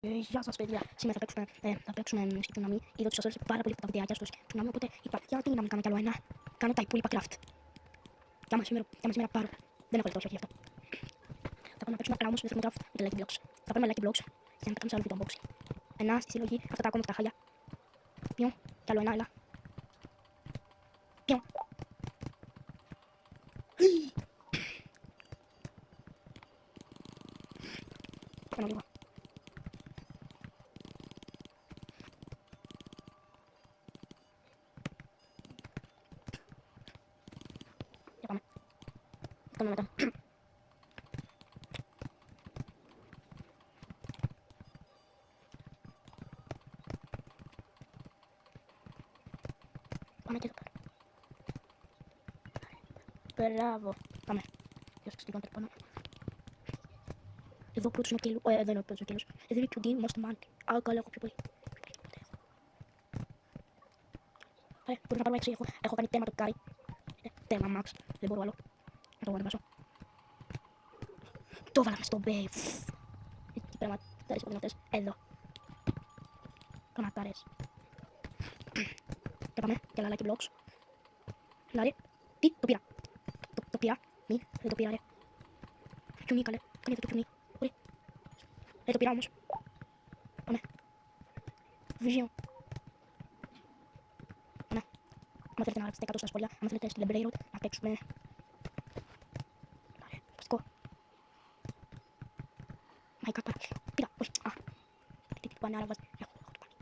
Γεια σας παιδιά, σήμερα θα παίξουμε στη Tsunami. Είδα ότι σας άρεσε πάρα πολύ αυτά τα βιντεάκια στο Tsunami, οπότε είπα γιατί να μην κάνω κι άλλο ένα. Κάνω τα υπόλοιπα craft. Κι άμα σήμερα πάρω. Δεν έχω λεπτό, όχι αυτό. Θα πάμε να παίξουμε, αλλά όμως δεν θέλουμε craft με τα Lucky Blocks. Θα πάρουμε Lucky Blocks για να τα κάνουμε σε άλλο βίντεο unboxing. Ένα στη συλλογή, αυτά τα ακόμα τα χάλια. Πιω, κι άλλο ένα, έλα. Πιω. Κάνω λίγο. Για πάμε. Κάνουμε μετά. Πάμε και εδώ πέρα. Μπράβο. Πάμε. Ποιος στην κόντρα πάνω. Εδώ πρώτος είναι ο Κέλλος. Δεν είναι ο πρώτος ο Κέλλος. Εδώ είναι και ο Dean, Master Man. Α, καλά, έχω πιο πολύ. Μπορούμε να πάρουμε 6. Έχω κάνει τέμα το Κάρι. Τέμα Max. Δεν μπορώ άλλο. Να το ανεβάσω. Το βάλαμε στο Bay. Εκεί πραγματάρες από αυτές. Εδώ. Πραγματάρες. Και πάμε. Και άλλα Lucky Blocks. Λάρε. Τι, το πήρα. Το πήρα. Μη, δεν το πήρα ρε. Κιουνί καλέ. Κάνε το κιουνί. Ωραία. Δεν το πήρα όμως. Πάμε. Vision. Πάμε. Άμα θέλετε να γράψετε κάτω στα σχόλια. Άμα θέλετε στη Lebrero να παίξουμε. Λάρε. Παστικό. My God, πήρα. Όχι. Α. Τι πάνε άρα βάζει. Έχω το πάλι.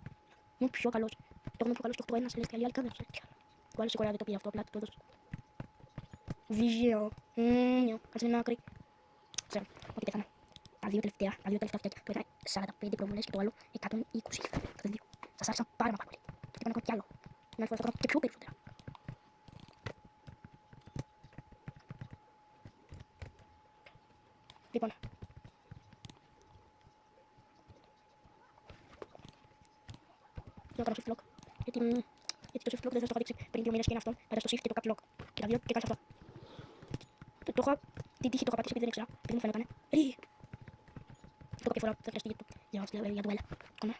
Είμαι πιο καλός. Εγώ είμαι πιο καλός και 8-1 σε Celestial Alchemy. Το άλλο σίγουρα δεν το πήρε αυτό, απλά το έδωσε. Vision. Κάτσε ένα άκρη. Ξέρω, ότι πέθανα. Τα δύο τελευταία αυτιά που ήταν 45 προβολές και το άλλο 120. Τα δύο. Σας άρεσαν πάρα πολύ. Και πάνω κι άλλο. Μια φορά θα κάνω και πιο περισσότερα. Λοιπόν. Θα κάνω shift lock. Γιατί το shift lock δεν θα το είχα δείξει πριν 2 μήνες και είναι αυτό. Πατάς το shift και το cap lock. Και τα δύο και κάνεις αυτό. Το είχα. Την τύχη το είχα πατήσει επειδή δεν ήξερα. Επειδή μου φαίνονταν. Το κάποια φορά θα χρειαστεί για το L. Πάμε.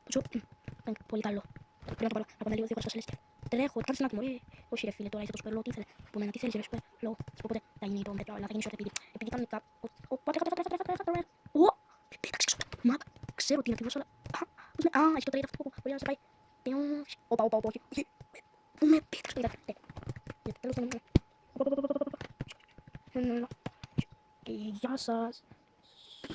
Πόσο. Πολύ καλό. Πρέπει να το πάρω. Να πάμε λίγο 2 φορές στα Celestial. Τρέχω, κάνεις ένα άτομο. Όχι ρε φίλε, τώρα ήρθε το Super Low. Τι ήθελε. Που μένα τι θέλεις ρε Super Low. Οπότε θα γίνει το μέτρο, αλλά θα γίνει short επειδή κανονικά. Πάτε. Με πέταξε εξω. Μα ξέρω τι είναι ακριβώς όλα. Έχει το trade αυτό που μπορεί να σε πάει. Όπα, όχι. Που με πέταξε το είδα. Τέλος πάντων. Γεια σας.